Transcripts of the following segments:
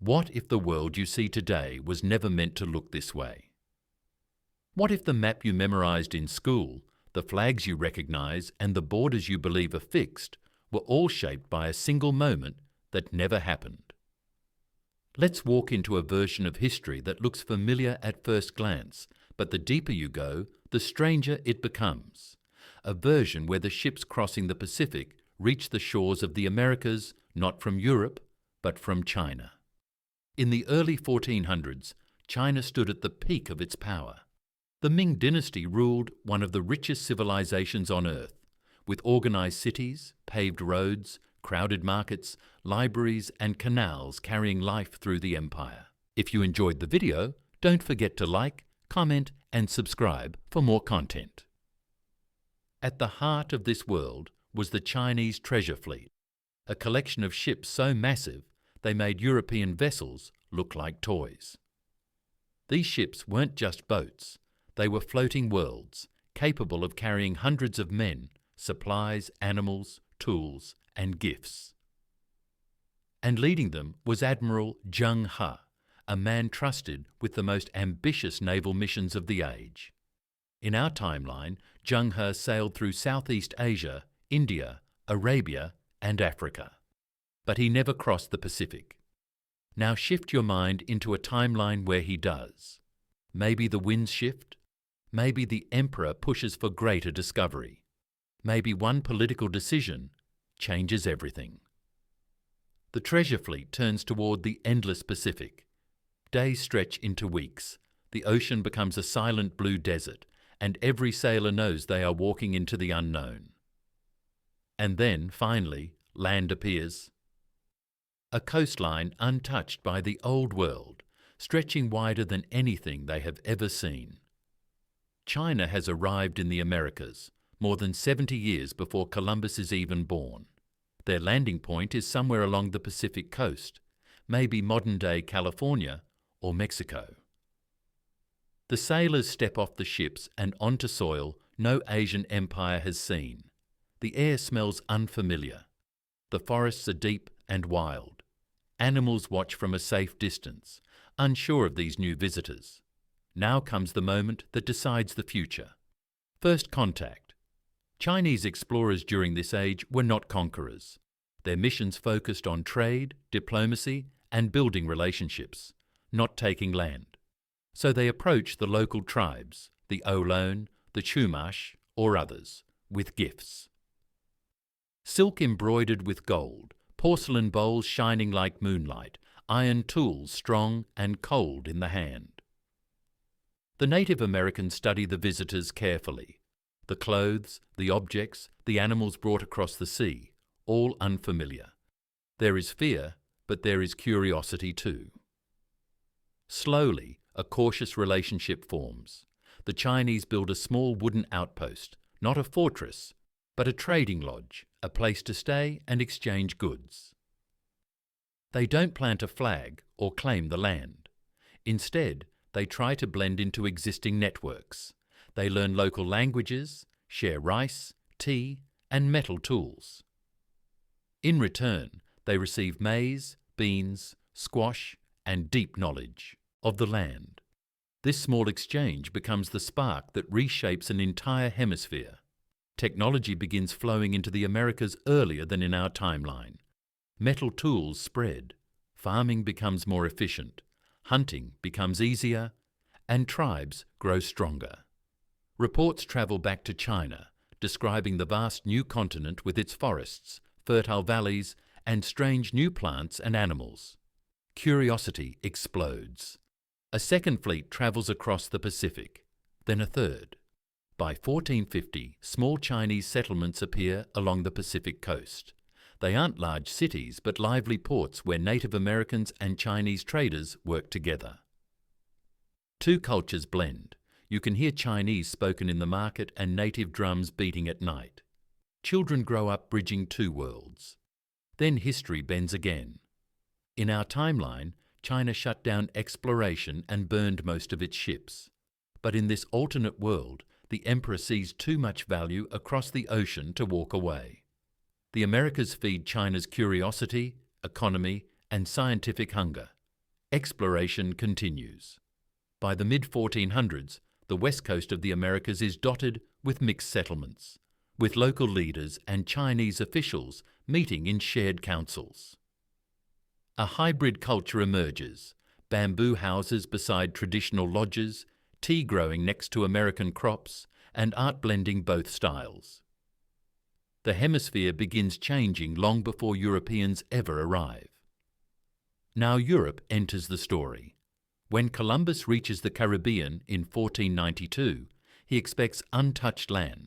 What if the world you see today was never meant to look this way? What if the map you memorized in school, the flags you recognize, and the borders you believe are fixed were all shaped by a single moment that never happened? Let's walk into a version of history that looks familiar at first glance, but the deeper you go, the stranger it becomes. A version where the ships crossing the Pacific reach the shores of the Americas not from Europe, but from China. In the early 1400s, China stood at the peak of its power. The Ming Dynasty ruled one of the richest civilizations on Earth, with organized cities, paved roads, crowded markets, libraries and canals carrying life through the empire. If you enjoyed the video, don't forget to like, comment and subscribe for more content. At the heart of this world was the Chinese treasure fleet, a collection of ships so massive they made European vessels look like toys. These ships weren't just boats, they were floating worlds, capable of carrying hundreds of men, supplies, animals, tools, and gifts. And leading them was Admiral Zheng He, a man trusted with the most ambitious naval missions of the age. In our timeline, Zheng He sailed through Southeast Asia, India, Arabia, and Africa. But he never crossed the Pacific. Now shift your mind into a timeline where he does. Maybe the winds shift. Maybe the emperor pushes for greater discovery. Maybe one political decision changes everything. The treasure fleet turns toward the endless Pacific. Days stretch into weeks. The ocean becomes a silent blue desert, and every sailor knows they are walking into the unknown. And then, finally, land appears. A coastline untouched by the old world, stretching wider than anything they have ever seen. China has arrived in the Americas, more than 70 years before Columbus is even born. Their landing point is somewhere along the Pacific coast, maybe modern-day California or Mexico. The sailors step off the ships and onto soil no Asian empire has seen. The air smells unfamiliar. The forests are deep and wild. Animals watch from a safe distance, unsure of these new visitors. Now comes the moment that decides the future. First contact. Chinese explorers during this age were not conquerors. Their missions focused on trade, diplomacy, and building relationships, not taking land. So they approached the local tribes, the Ohlone, the Chumash, or others, with gifts. Silk embroidered with gold, porcelain bowls shining like moonlight, iron tools strong and cold in the hand. The Native Americans study the visitors carefully. The clothes, the objects, the animals brought across the sea, all unfamiliar. There is fear, but there is curiosity too. Slowly, a cautious relationship forms. The Chinese build a small wooden outpost, not a fortress, but a trading lodge, a place to stay and exchange goods. They don't plant a flag or claim the land. Instead, they try to blend into existing networks. They learn local languages, share rice, tea, and metal tools. In return, they receive maize, beans, squash, and deep knowledge of the land. This small exchange becomes the spark that reshapes an entire hemisphere. Technology begins flowing into the Americas earlier than in our timeline. Metal tools spread, farming becomes more efficient, hunting becomes easier, and tribes grow stronger. Reports travel back to China, describing the vast new continent with its forests, fertile valleys, and strange new plants and animals. Curiosity explodes. A second fleet travels across the Pacific, then a third. By 1450, small Chinese settlements appear along the Pacific coast. They aren't large cities, but lively ports where Native Americans and Chinese traders work together. Two cultures blend. You can hear Chinese spoken in the market and native drums beating at night. Children grow up bridging two worlds. Then history bends again. In our timeline, China shut down exploration and burned most of its ships. But in this alternate world, the emperor sees too much value across the ocean to walk away. The Americas feed China's curiosity, economy, and scientific hunger. Exploration continues. By the mid-1400s, the west coast of the Americas is dotted with mixed settlements, with local leaders and Chinese officials meeting in shared councils. A hybrid culture emerges, bamboo houses beside traditional lodges, tea growing next to American crops, and art blending both styles. The hemisphere begins changing long before Europeans ever arrive. Now Europe enters the story. When Columbus reaches the Caribbean in 1492, he expects untouched land.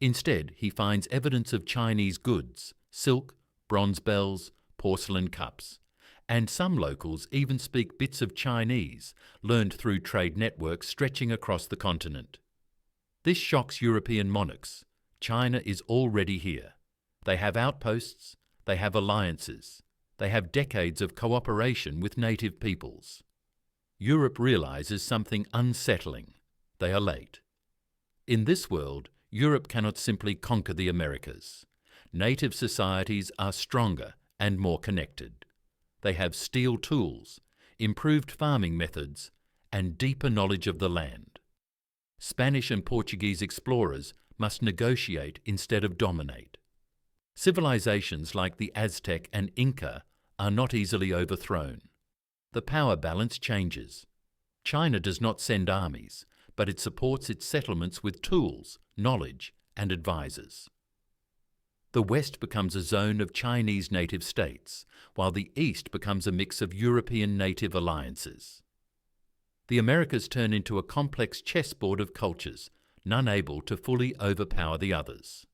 Instead, he finds evidence of Chinese goods, silk, bronze bells, porcelain cups, and some locals even speak bits of Chinese, learned through trade networks stretching across the continent. This shocks European monarchs. China is already here. They have outposts, they have alliances, they have decades of cooperation with native peoples. Europe realizes something unsettling. They are late. In this world, Europe cannot simply conquer the Americas. Native societies are stronger and more connected. They have steel tools, improved farming methods, and deeper knowledge of the land. Spanish and Portuguese explorers must negotiate instead of dominate. Civilizations like the Aztec and Inca are not easily overthrown. The power balance changes. China does not send armies, but it supports its settlements with tools, knowledge, and advisors. The West becomes a zone of Chinese native states, while the East becomes a mix of European native alliances. The Americas turn into a complex chessboard of cultures, none able to fully overpower the others.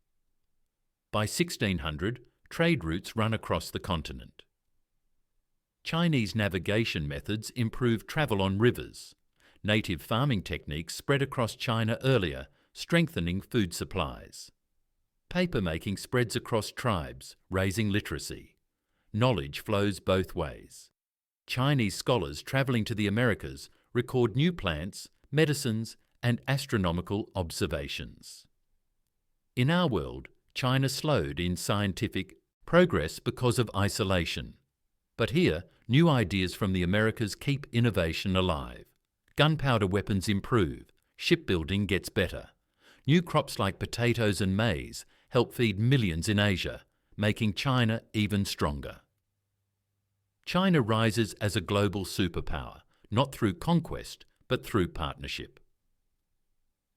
By 1600, trade routes run across the continent. Chinese navigation methods improve travel on rivers. Native farming techniques spread across China earlier, strengthening food supplies. Papermaking spreads across tribes, raising literacy. Knowledge flows both ways. Chinese scholars travelling to the Americas record new plants, medicines, and astronomical observations. In our world, China slowed in scientific progress because of isolation. But here, new ideas from the Americas keep innovation alive. Gunpowder weapons improve, shipbuilding gets better. New crops like potatoes and maize help feed millions in Asia, making China even stronger. China rises as a global superpower, not through conquest, but through partnership.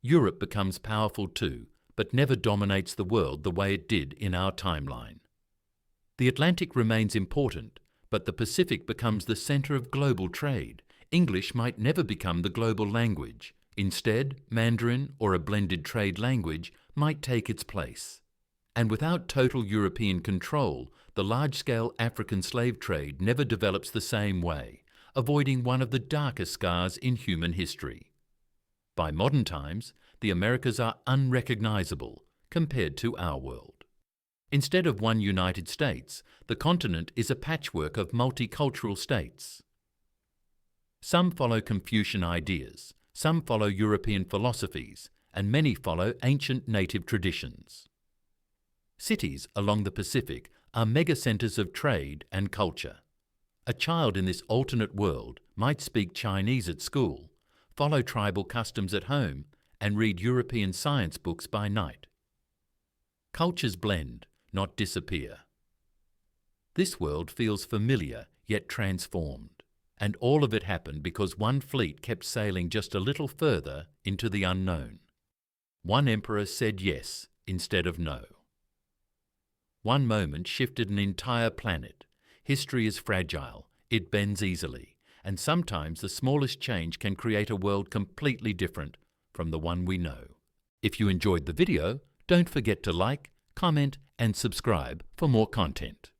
Europe becomes powerful too, but never dominates the world the way it did in our timeline. The Atlantic remains important, but the Pacific becomes the centre of global trade. English might never become the global language. Instead, Mandarin or a blended trade language might take its place. And without total European control, the large-scale African slave trade never develops the same way, avoiding one of the darkest scars in human history. By modern times, the Americas are unrecognizable compared to our world. Instead of one United States, the continent is a patchwork of multicultural states. Some follow Confucian ideas, some follow European philosophies, and many follow ancient native traditions. Cities along the Pacific are megacentres of trade and culture. A child in this alternate world might speak Chinese at school, follow tribal customs at home, and read European science books by night. Cultures blend, not disappear. This world feels familiar yet transformed, and all of it happened because one fleet kept sailing just a little further into the unknown. One emperor said yes instead of no. One moment shifted an entire planet. History is fragile, it bends easily, and sometimes the smallest change can create a world completely different from the one we know. If you enjoyed the video, don't forget to like, comment, and subscribe for more content.